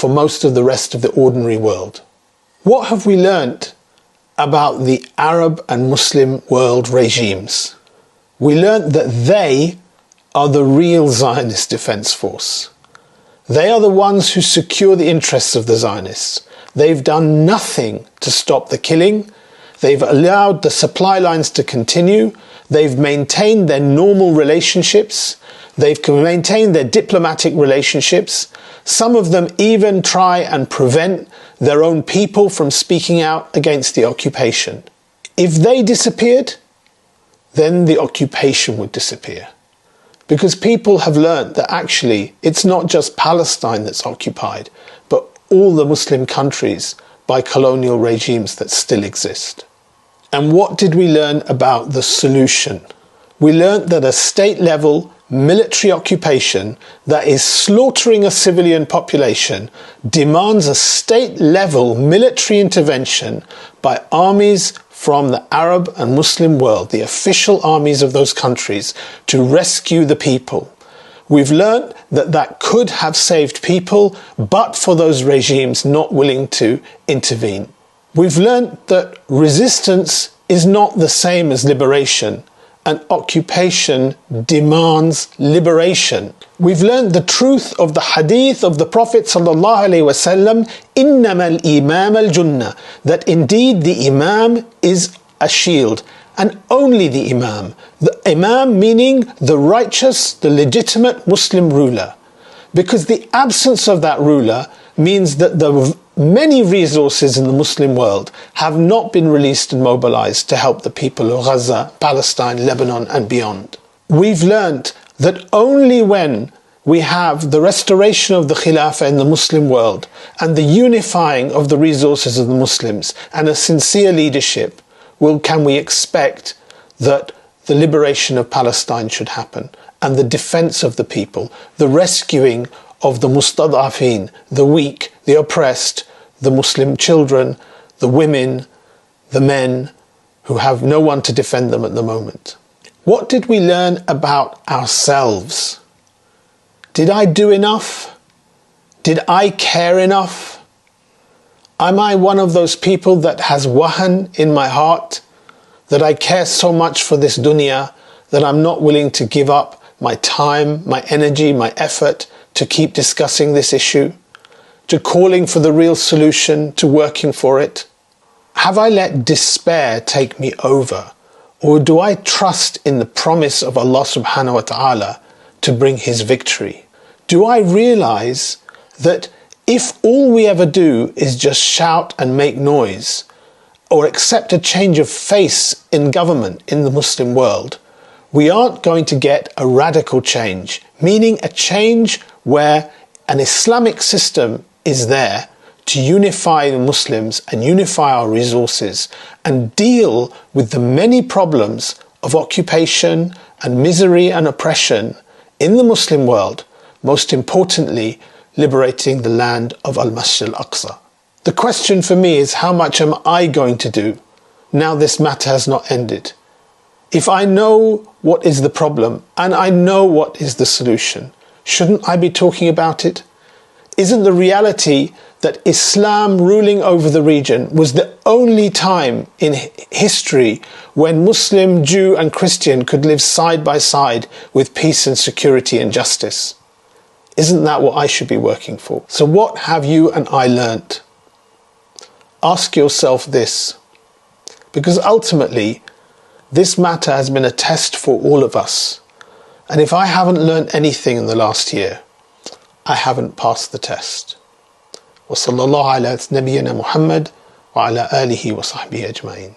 for most of the rest of the ordinary world. What have we learnt about the Arab and Muslim world regimes? We learnt that they are the real Zionist defense force. They are the ones who secure the interests of the Zionists. They've done nothing to stop the killing. They've allowed the supply lines to continue. They've maintained their normal relationships. They've maintained their diplomatic relationships. Some of them even try and prevent their own people from speaking out against the occupation. If they disappeared, then the occupation would disappear. Because people have learnt that actually it's not just Palestine that's occupied, but all the Muslim countries by colonial regimes that still exist. And what did we learn about the solution? We learnt that a state-level military occupation that is slaughtering a civilian population demands a state-level military intervention by armies from the Arab and Muslim world, the official armies of those countries, to rescue the people. We've learnt that that could have saved people, but for those regimes not willing to intervene. We've learnt that resistance is not the same as liberation, and occupation demands liberation. We've learned the truth of the hadith of the Prophet ﷺ, إِنَّمَا الْإِمَامَ الْجُنَّةِ, that indeed the Imam is a shield, and only the Imam. The Imam meaning the righteous, the legitimate Muslim ruler. Because the absence of that ruler means that the many resources in the Muslim world have not been released and mobilized to help the people of Gaza, Palestine, Lebanon and beyond. We've learnt that only when we have the restoration of the Khilafah in the Muslim world and the unifying of the resources of the Muslims and a sincere leadership can we expect that the liberation of Palestine should happen, and the defense of the people, the rescuing of the mustad'afin, the weak, the oppressed, the Muslim children, the women, the men who have no one to defend them at the moment. What did we learn about ourselves? Did I do enough? Did I care enough? Am I one of those people that has wahan in my heart, that I care so much for this dunya that I'm not willing to give up my time, my energy, my effort to keep discussing this issue, to calling for the real solution, to working for it? Have I let despair take me over, or do I trust in the promise of Allah subhanahu wa ta'ala to bring His victory? Do I realize that if all we ever do is just shout and make noise, or accept a change of face in government in the Muslim world, we aren't going to get a radical change, meaning a change where an Islamic system is there to unify the Muslims and unify our resources and deal with the many problems of occupation and misery and oppression in the Muslim world, most importantly, liberating the land of Al-Masjid Al-Aqsa. The question for me is, how much am I going to do now this matter has not ended? If I know what is the problem and I know what is the solution, shouldn't I be talking about it? Isn't the reality that Islam ruling over the region was the only time in history when Muslim, Jew and Christian could live side by side with peace and security and justice? Isn't that what I should be working for? So what have you and I learnt? Ask yourself this, because ultimately this matter has been a test for all of us. And if I haven't learnt anything in the last year, I haven't passed the test. وصلى الله على نبينا محمد وعلى آله وصحبه أجمعين.